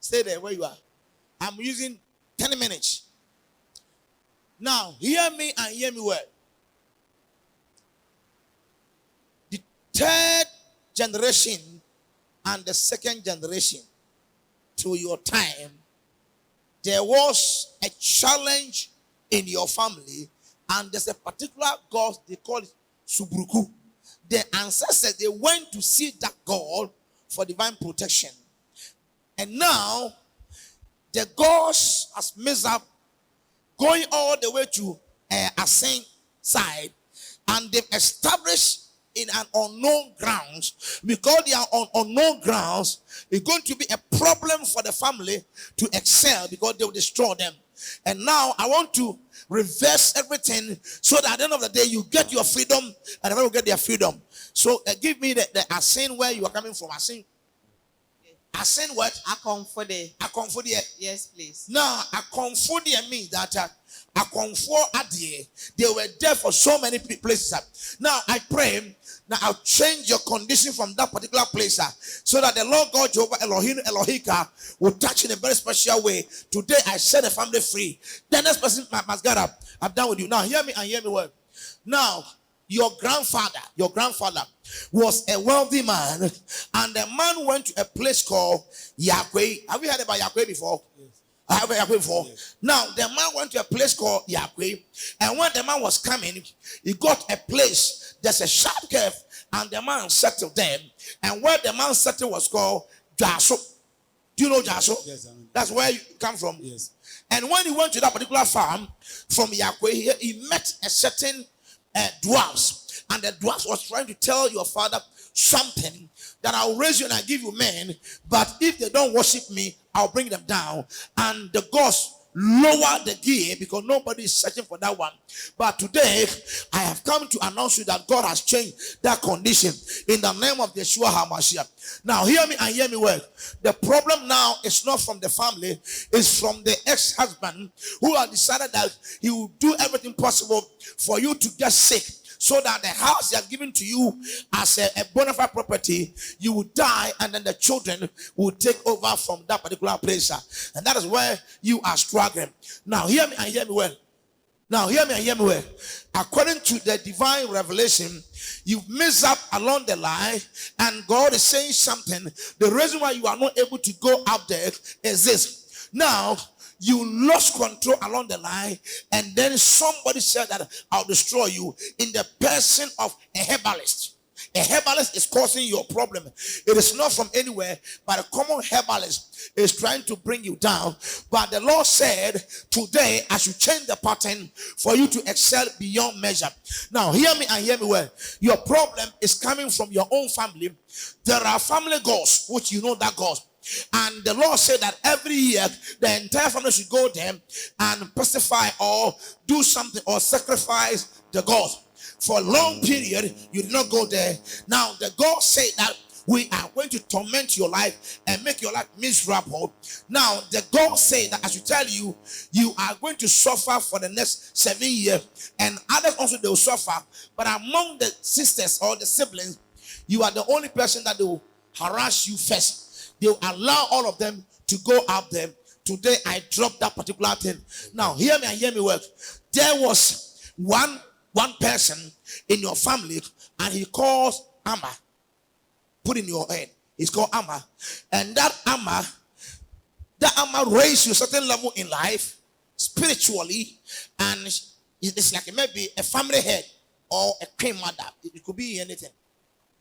Stay there where you are. I'm using 10 minutes. Now, hear me and hear me well. The third generation and the second generation to your time, there was a challenge in your family, and there's a particular god they call it Subruku. The ancestors, they went to see that god for divine protection. And now, the gods has messed up, going all the way to Ascent side, and they've established in an unknown grounds. Because they are on unknown grounds, it's going to be a problem for the family to excel, because they will destroy them. And now I want to reverse everything, so that at the end of the day you get your freedom and everyone will get their freedom. So give me the Ascent where you are coming from. Ascent what? Akomfode. Akomfode. Yes, please. Now, Akomfode means that they were there for so many places. Now, I pray, now I'll change your condition from that particular place, so that the Lord God Jehovah Elohim Elohika will touch in a very special way. Today, I set the family free. The next person must get up. I'm done with you. Now, hear me and hear me well. Now, your grandfather was a wealthy man, and the man went to a place called Yahweh. Have you heard about Yahweh before? Yes. I have heard Yahweh before. Yes. Now, the man went to a place called Yahweh, and when the man was coming, he got a place. There's a sharp curve, and the man settled them. And where the man settled was called Jaso. Do you know Jaso? Yes, I mean. That's where you come from. Yes. And when he went to that particular farm from Yahweh, he met a certain dwarfs. And the dwarfs was trying to tell your father something, that I'll raise you and I'll give you men, but if they don't worship me, I'll bring them down. And the gods lower the gear, because nobody is searching for that one. But today, I have come to announce you that God has changed that condition in the name of Yeshua HaMashiach. Now, hear me and hear me well. The problem now is not from the family, it's from the ex-husband, who has decided that he will do everything possible for you to get sick, so that the house he has given to you as a bona fide property, you will die, and then the children will take over from that particular place. And that is where you are struggling. Now, hear me and hear me well. Now, hear me and hear me well. According to the divine revelation, you've messed up along the line, and God is saying something. The reason why you are not able to go up there is this. Now, you lost control along the line, and then somebody said that I'll destroy you, in the person of a herbalist. A herbalist is causing your problem. It is not from anywhere, but a common herbalist is trying to bring you down. But the Lord said, today I should change the pattern for you to excel beyond measure. Now, hear me and hear me well. Your problem is coming from your own family. There are family gods, which you know that gods. And the Lord said that every year the entire family should go there and pacify or do something or sacrifice the gods. For a long period, you did not go there. Now the God said that we are going to torment your life and make your life miserable. Now the God said that I should tell you, you are going to suffer for the next 7 years, and others also they will suffer. But among the sisters or the siblings, you are the only person that they will harass you first. They will allow all of them to go up there. Today I dropped that particular thing. Now hear me and hear me well. There was one person in your family, and he calls Amma. Put in your head. He's called Amma. And that Amma raised you a certain level in life, spiritually, and it's like maybe a family head or a queen mother. It could be anything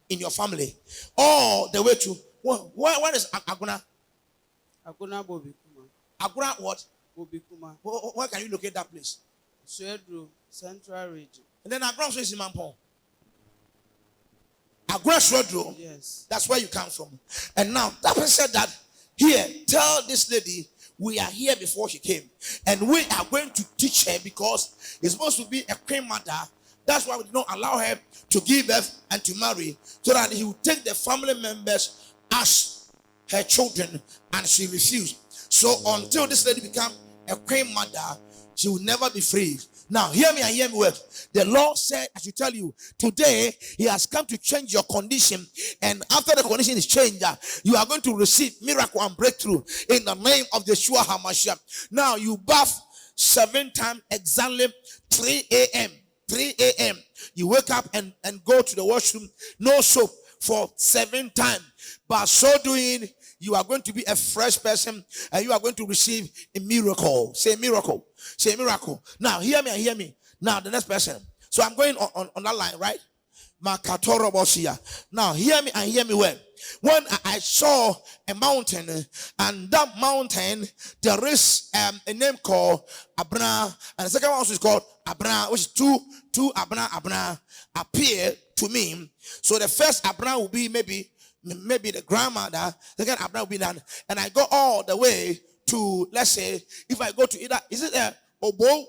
in your family. All the way to where is Aguna? Aguna Bobikuma. Aguna what? Bobikuma. Where can you locate that place? Swedru, Central Region. And then Aguna is in Mampong. Aguna Swedru. Yes. That's where you come from. And now that person said that, here, tell this lady we are here before she came. And we are going to teach her, because it's supposed to be a queen mother. That's why we did not allow her to give birth and to marry, so that he would take the family members as her children, and she refused. So until this lady become a queen mother, she will never be free. Now, hear me and hear me well. The Lord said, I should tell you, today He has come to change your condition. And after the condition is changed, you are going to receive miracle and breakthrough in the name of Yeshua HaMashiach. Now, you bath 7 times exactly 3 a.m. 3 a.m. You wake up and go to the washroom, no soap for 7 times. By so doing, you are going to be a fresh person and you are going to receive a miracle. Say miracle. Say miracle. Now, hear me and hear me. Now, the next person. So I'm going on that line, right? Now, hear me and hear me well. When I saw a mountain, and that mountain, there is a name called Abna, and the second one is called Abna, which is two Abna appear to me. So the first Abna will be maybe the grandmother, the second Abna will be that, and I go all the way to, let's say, if I go to either, is it a Obokwu.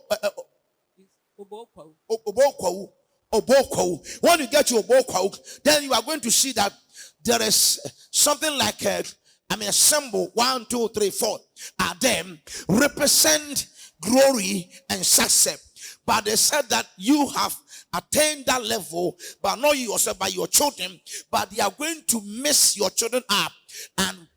When you get to Obokwu, then you are going to see that there is something like a symbol 1, 2, 3, 4 are them represent glory and success. But they said that you have attained that level, but not you yourself, but your children. But they are going to mess your children up, and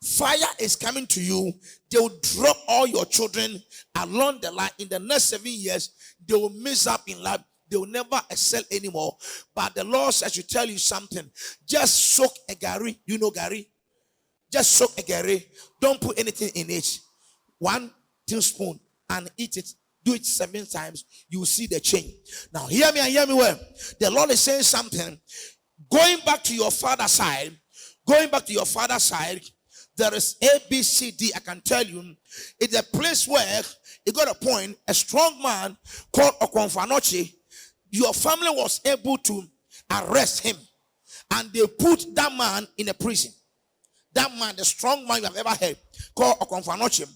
fire is coming to you. They will drop all your children along the line. In the next 7 years, they will mess up in life. They will never excel anymore. But the Lord says, I should tell you something. Just soak a gari. You know gari? Just soak a gari. Don't put anything in it. 1 teaspoon and eat it. Do it 7 times. You will see the change. Now, hear me and hear me well. The Lord is saying something. Going back to your father's side, there is A, B, C, D. I can tell you. It's a place where it got a point. A strong man called Okonfanochi. Your family was able to arrest him, and they put that man in a prison. That man, the strong man you have ever heard, called Okonfanochi.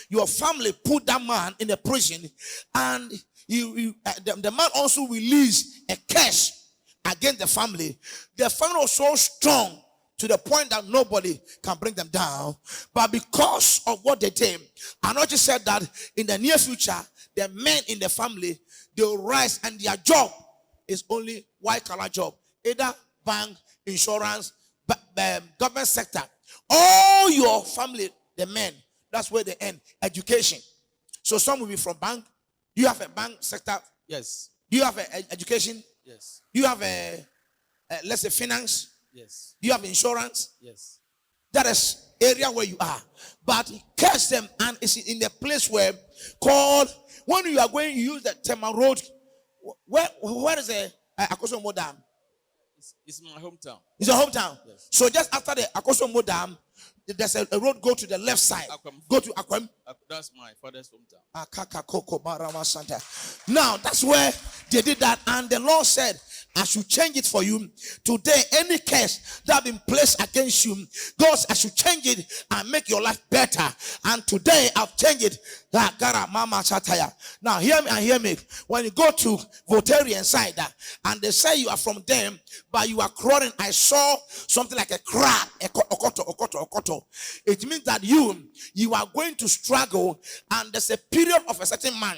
Your family put that man in a prison, and the man also released a curse against the family. The family was so strong to the point that nobody can bring them down. But because of what they did, Anochi said that in the near future, the men in the family, they will rise, and their job is only white-collar job. Either bank, insurance, government sector. All your family, the men, that's where they end. Education. So some will be from bank. Do you have a bank sector? Yes. Do you have education? Yes. Do you have let's say, finance? Yes. Do you have insurance? Yes. That is area where you are. But catch them, and it's in the place where called, when you are going, you use the Tema Road. Where is the Akosombo Dam? It's my hometown. It's your hometown. Yes. So just after the Akosombo Dam, there's a road go to the left side. Go to Akwem. That's my father's hometown. Now that's where they did that, and the Lord said, I should change it for you. Today, any curse that has been placed against you, God, I should change it and make your life better. And today, I've changed it. Now, hear me and hear me. When you go to Votarian side, and they say you are from them, but you are crawling, I saw something like a crab, okoto. It means that you are going to struggle, and there's a period of a certain man.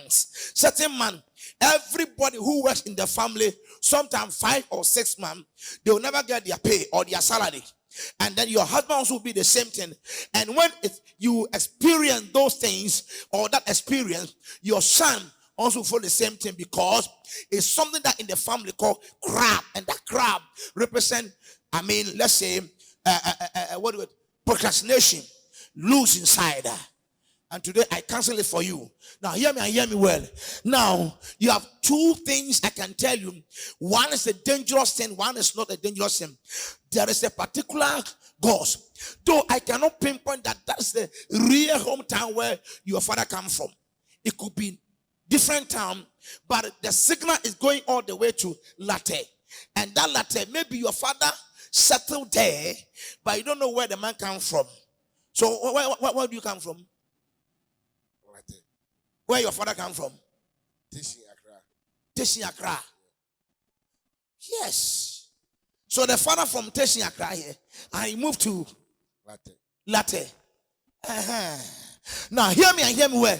Everybody who works in the family, sometimes 5 or 6 months, they will never get their pay or their salary. And then your husband also will be the same thing. And when you experience those things or that experience, your son also for the same thing, because it's something that in the family called crab, and that crab represent, let's say, procrastination, lose inside. And today I cancel it for you. Now hear me and hear me well. Now you have 2 things I can tell you. One is a dangerous sin, one is not a dangerous sin. There is a particular ghost. Though I cannot pinpoint that that's the real hometown where your father comes from. It could be different town, but the signal is going all the way to Latte. And that Latte, maybe your father settled there, but you don't know where the man comes from. So where do you come from? Where your father come from? Teshin Accra. Yes. So the father from Teshin Accra here, and he moved to Latte. Now hear me and hear me well.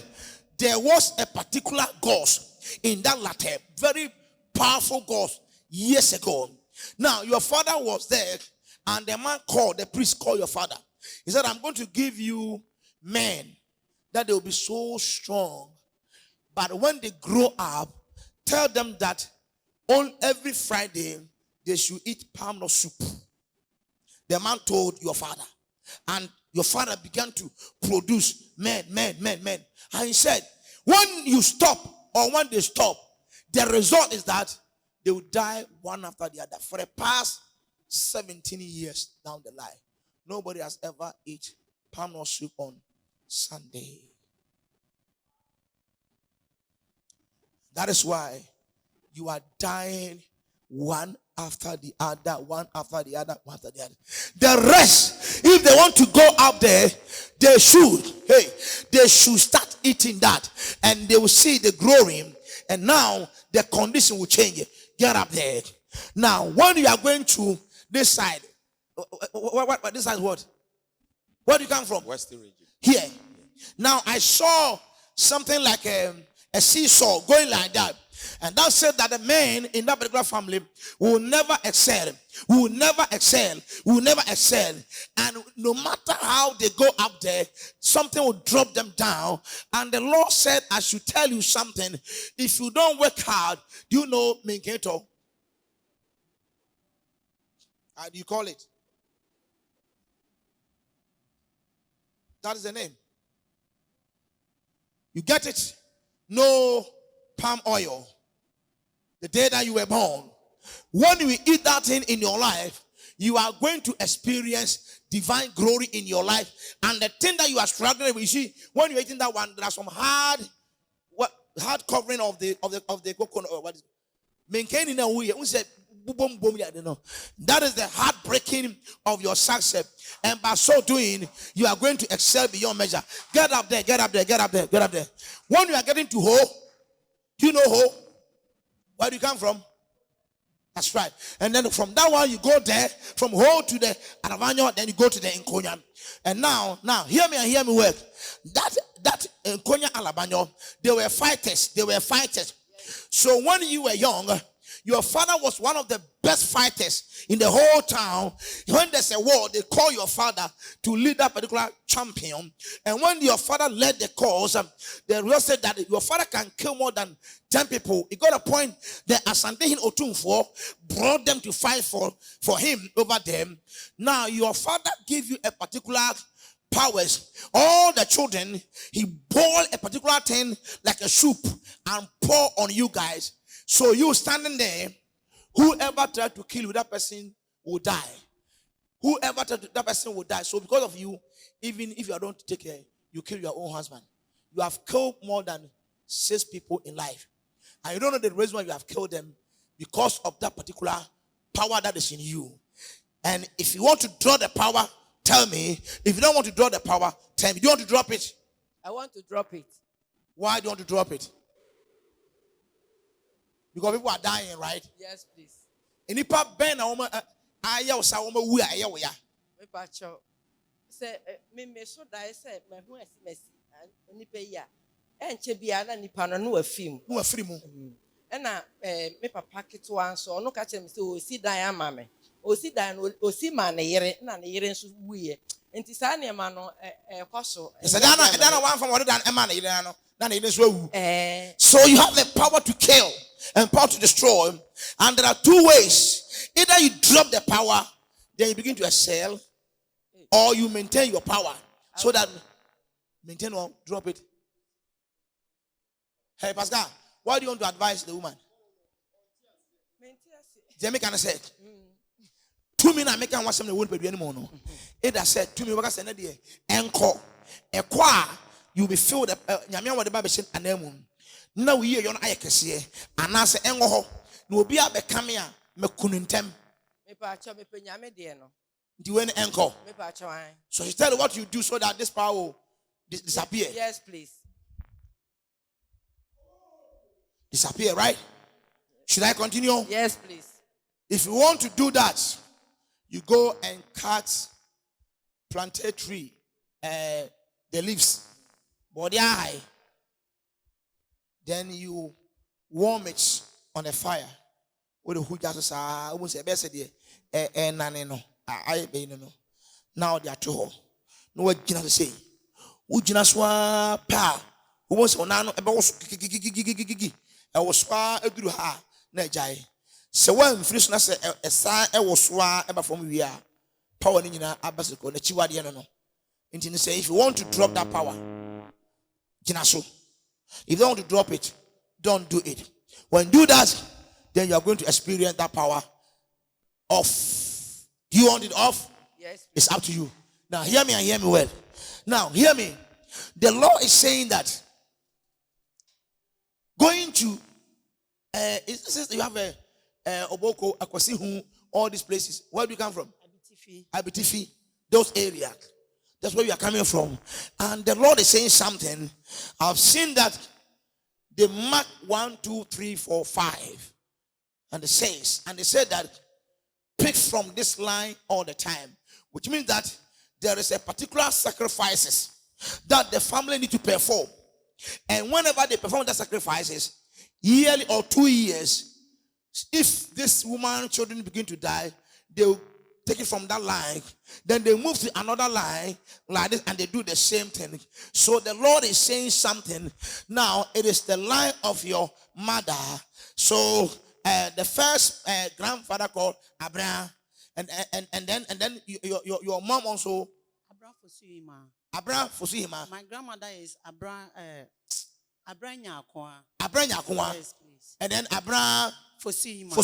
There was a particular ghost in that latter, very powerful gods years ago. Now, your father was there, and the man called, the priest called your father. He said, I'm going to give you men that they will be so strong. But when they grow up, tell them that on every Friday, they should eat palm nut soup. The man told your father. And your father began to produce men. And he said, when you stop or when they stop, the result is that they will die one after the other. For the past 17 years down the line, nobody has ever eaten palm nut soup on Sunday. That is why you are dying one after the other, one after the other, one after the other. The rest, if they want to go out there, they should start eating that, and they will see the glory, and now the condition will change. Get up there. Now, when you are going to this side, what this side is what? Where do you come from? Western region. Here. Now, I saw something like a seesaw going like that. And that said that the men in that particular family will never excel. Will never excel. Will never excel. And no matter how they go up there, something will drop them down. And the Lord said, I should tell you something. If you don't work hard, do you know Minketo? How do you call it? That is the name. You get it? No palm oil. The day that you were born. When you eat that thing in your life, you are going to experience divine glory in your life. And the thing that you are struggling with, you see, when you're eating that one, there are some hard covering of the coconut. What is it? Maintaining a way. That is the heartbreaking of your success. And by so doing, you are going to excel beyond measure. Get up there, get up there, get up there, get up there. When you are getting to Ho, do you know Ho? Where do you come from? That's right. And then from that one, you go there, from Ho to the Aravanyo, then you go to the Nkonya. And now, hear me and hear me well. That Nkonya Alabanyo, they were fighters. So when you were young, your father was one of the best fighters in the whole town. When there's a war, they call your father to lead that particular champion. And when your father led the cause, the rule said that your father can kill more than 10 people. It got a point that Asandehin Otumfo brought them to fight for him over them. Now, your father gave you a particular powers. All the children, he boiled a particular thing like a soup and pour on you guys. So you standing there, whoever tried to kill you, that person will die. Whoever tried to, that person will die. So because of you, even if you don't take care, you kill your own husband. You have killed more than 6 people in life. And you don't know the reason why you have killed them, because of that particular power that is in you. And if you want to draw the power, tell me. If you don't want to draw the power, tell me. Do you want to drop it? I want to drop it. Why do you want to drop it? Because people are dying, right? Yes, please. Any part ben a woman aya osa woman wu aya wo ya. Me pacho. Say me so die say me hu esimesi nipa yi a enche bia na nipa no no afim. No afiri mu. E na me papa keto anso ono ka che me say osi dan ama me. Osi dan no osi ma ne yere na ne yere nso wuye. Enti sa ne ma no kwaso. Say dana one from what dan e ma ne yere no. Na ne yere nso wu. So you have the power to kill and power to destroy. And there are 2 ways. Either you drop the power, then you begin to excel, or you maintain your power. So that maintain or drop it. Hey, Pastor, why do you want to advise the woman? Jamie can say, to me, I make one some won't be anymore. No, it has said to me, what I said, encore, a qua, you'll be filled up. Yamia, what the Bible said, and then now we hear your eye can see, and I say, Engo, no be a becamia, Mekuntem. Me pacho me penyame de no. Do you any encore? Me pacho ai. So you tell what you do so that this power will disappear. Yes, please. Disappear, right? Should I continue? Yes, please. If you want to do that, you go and cut plantain tree, the leaves, body high. Then you warm it on the fire. With the who just I won't say best idea. No. I be no. Now they are too hot. No what Gina say. Who Gina swa pa? Who was on an about gigi? I was swa a good ha. Najai. So when freshness a sign I was swa ever from we are. Power in your abasico, the chiwadiano. Intini say if you want to drop that power, Gina so. If you don't want to drop it, don't do it. When you do that, then you are going to experience that power off. Do you want it off? Yes. It's up to you. Now hear me and hear me well. Now hear me. The law is saying that going to it says you have a Oboko, Akwasihu, all these places. Where do you come from? Abitifi. Those areas. That's where you are coming from. And the Lord is saying something. I've seen that they mark 1, 2, 3, 4, 5. And it says, and they said that pick from this line all the time. Which means that there is a particular sacrifices that the family need to perform. And whenever they perform that sacrifices, yearly or 2 years, if this woman children begin to die, they will take it from that line, then they move to another line like this, and they do the same thing. So the Lord is saying something. Now it is the line of your mother. So the first grandfather called Abraham, and then your mom also. Abraham Fosihima. My grandmother is Abraham Nyakwa. Abraham Nyakwa. Yes, please. And then Abraham Fosihima.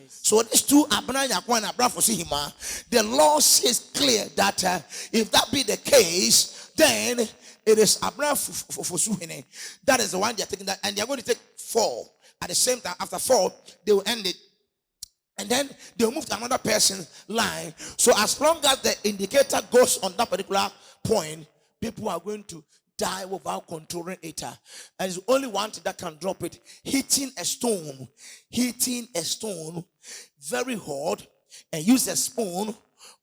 Yes. So these two, Abraham Nyakwa and Abraham Fosihima, the law says clear that if that be the case, then it is Abraham Fosuhine. That is the one they are taking that, and they are going to take 4 at the same time. After 4, they will end it. And then they'll move to another person's line. So as long as the indicator goes on that particular point, people are going to die without controlling it. And it's only one thing that can drop it. Hitting a stone very hard, and use a spoon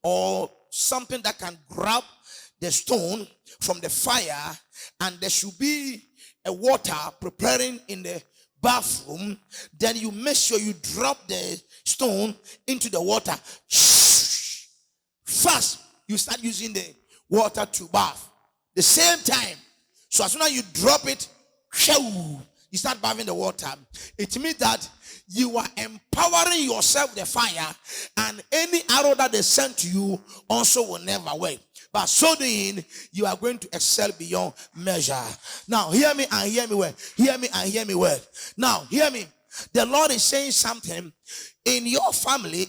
or something that can grab the stone from the fire, and there should be a water preparing in the bathroom. Then you make sure you drop the stone into the water. First, you start using the water to bath. The same time. So as soon as you drop it, you start bathing the water. It means that you are empowering yourself with the fire, and any arrow that they send to you also will never work. But so doing, you are going to excel beyond measure. Now, hear me and hear me well. Hear me and hear me well. Now, hear me. The Lord is saying something. In your family,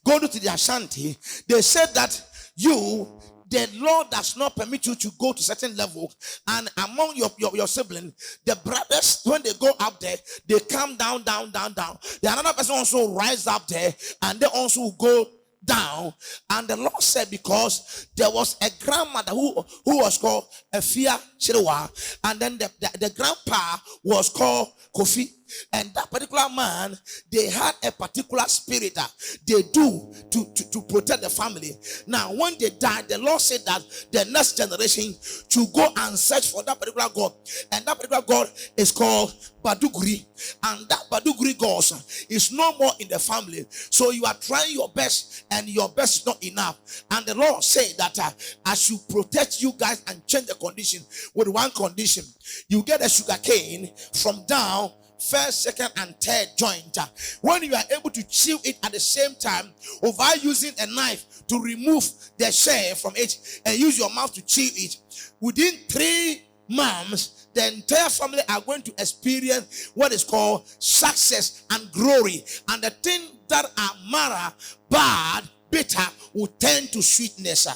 go to the Ashanti, they said that the Lord does not permit you to go to certain level. And among your siblings, the brothers, when they go up there, they come down. The another person also rise up there, and they also go down. And the Lord said, because there was a grandmother who was called Efia Chirewa, and then the grandpa was called Kofi. And that particular man, they had a particular spirit that they do to protect the family. Now, when they died, the Lord said that the next generation to go and search for that particular God. And that particular God is called Baduguri. And that Baduguri God is no more in the family. So you are trying your best, and your best is not enough. And the Lord said that I should protect you guys and change the condition with one condition. You get a sugar cane from down first, second, and third joint. When you are able to chew it at the same time, without using a knife to remove the shell from it, and use your mouth to chew it, within 3 months, the entire family are going to experience what is called success and glory. And the thing that are mara, bad, bitter, will turn to sweetness.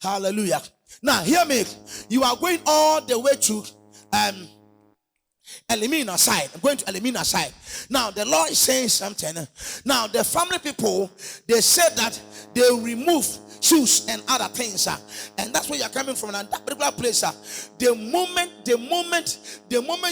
Hallelujah. Now, hear me. You are going all the way to eliminate aside. I'm going to eliminate aside. Now the Lord is saying something. Now the family people, they said that they remove shoes and other things, and that's where you're coming from. And that particular place, the moment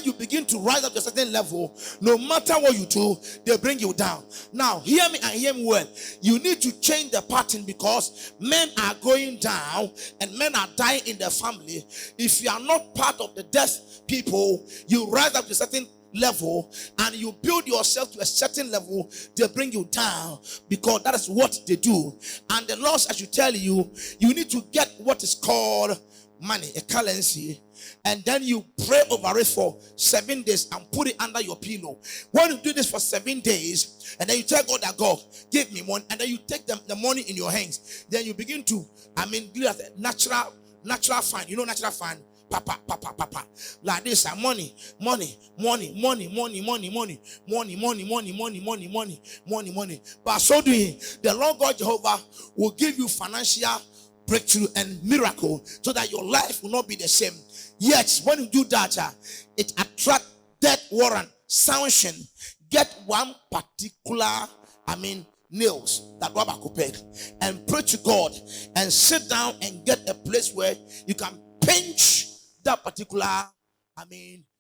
you begin to rise up to a certain level, no matter what you do, they bring you down. Now hear me and hear me well. You need to change the pattern, because men are going down and men are dying in the family. If you are not part of the death people, you rise up to a certain level and you build yourself to a certain level, they bring you down, because that is what they do. And the Lord, as you tell you, you need to get what is called money, a currency, and then you pray over it for 7 days and put it under your pillow. When you do this for 7 days, and then you tell God that, God, give me money, and then you take the money in your hands, then you begin to, do that natural fund. You know natural fund? Papa, like this, money. But so doing, the Lord God Jehovah will give you financial breakthrough and miracle, so that your life will not be the same. Yet, when you do that, it attracts death warrant, sanction. Get one particular, nails that Rabbi Kupek, and pray to God and sit down and get a place where you can pinch that particular,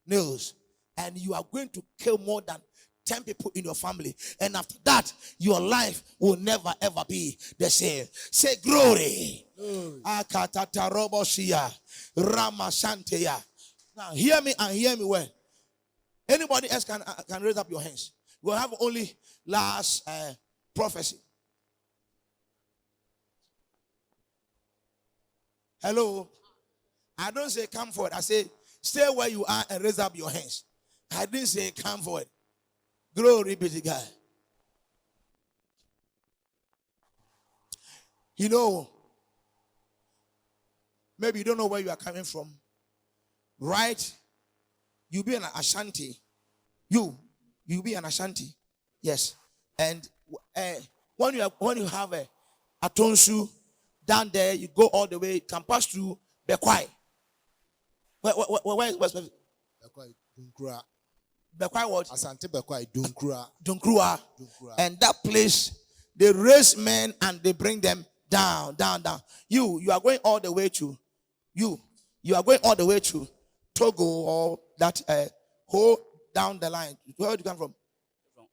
nails, and you are going to kill more than 10 people in your family, and after that, your life will never ever be the same. Say glory. Akatata robosia, Ramasanteya. Now hear me and hear me well. Anybody else can raise up your hands. We'll have only last prophecy. Hello. I don't say come forward. I say stay where you are and raise up your hands. I didn't say come forward. Glory be to God. You know, maybe you don't know where you are coming from. Right? You be an Ashanti. You be an Ashanti. Yes. And when you have a Atonsu down there, you go all the way, you can pass through Bekwai. Where is Bekwai Dunkura? Bekwai what? Asante Bekwai Dunkura. And that place, they raise men and they bring them down. You are going all the way to you are going all the way to Togo, or that whole down the line. Where do you come from? From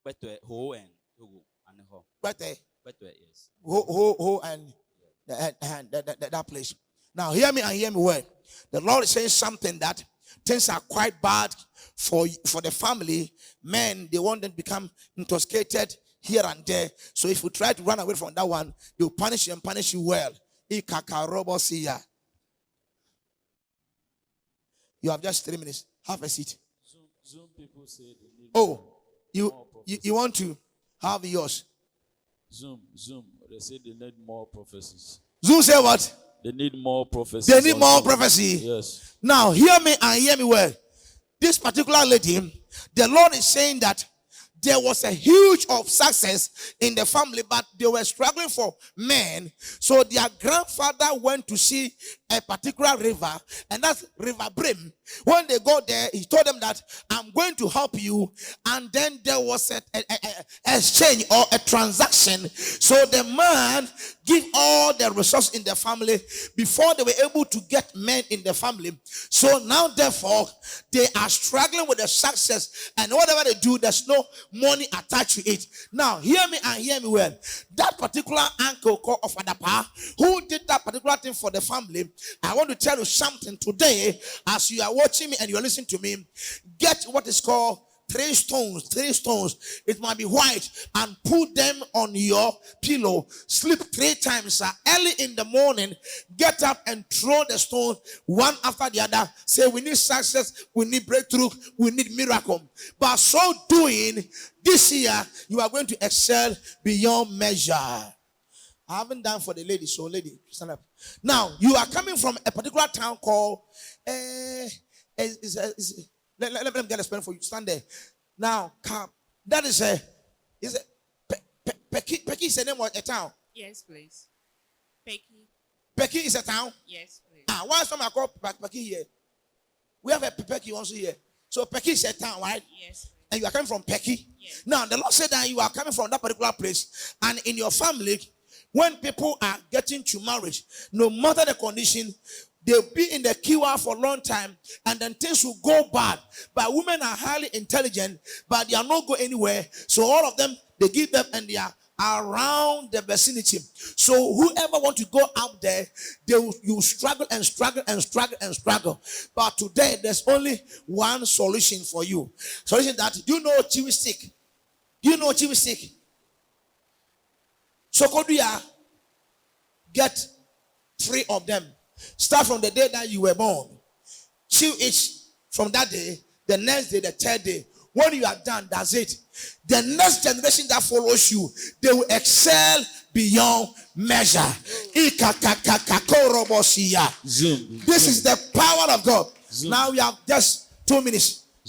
Betwe, Ho and Togo and Ho. Betwe, Yes. Ho and that place. Now hear me and hear me well. The Lord is saying something that things are quite bad for the family. Men, they want them to become intoxicated here and there. So if you try to run away from that one, they'll punish you and punish you well. You have just 3 minutes. Have a seat. Zoom people say they need you want to have yours. Zoom. They say they need more prophecies. Zoom say what? They need more prophecies. They need more prophecy. Yes. Now hear me and hear me well. This particular lady, the Lord is saying that there was a huge of success in the family, but they were struggling for men. So their grandfather went to see a particular river, and that's River Brim. When they got there, he told them that I'm going to help you. And then there was a exchange or a transaction. So the man give all the resources in the family before they were able to get men in the family. So now, therefore, they are struggling with the success, and whatever they do, there's no money attached to it. Now, hear me and hear me well. That particular uncle called of Adapa, who did that particular thing for the family, I want to tell you something today. As you are watching me and you are listening to me, get what is called 3 stones. It might be white, and put them on your pillow. Sleep 3 times. Early in the morning, get up and throw the stones one after the other. Say, we need success, we need breakthrough, we need miracle. By so doing, this year you are going to excel beyond measure. I haven't done for the lady, so lady, stand up. Now, you are coming from a particular town called let me get a pen for you. Stand there. Now, come. That is Peki is the name of a town. Yes, please. Peki. Peki is a town. Yes, please. Why is someone called Peki here? We have a Peki also here. So Peki is a town, right? Yes. And you are coming from Peki. Yes. Now the Lord said that you are coming from that particular place, and in your family, when people are getting to marriage, no matter the condition, they'll be in the queue for a long time, and then things will go bad. But women are highly intelligent, but they are not going anywhere. So all of them, they give them, and they are around the vicinity. So whoever want to go out there, you struggle and struggle and struggle and struggle. But today there's only one solution for you. Solution that, do you know chiwi stick? Do you know chiwi stick? So could you get 3 of them? Start from the day that you were born. Chew each from that day, the next day, the third day. When you are done, that's it. The next generation that follows you, they will excel beyond measure. Zoom. This is the power of God. Zoom. Now we have just 2 minutes.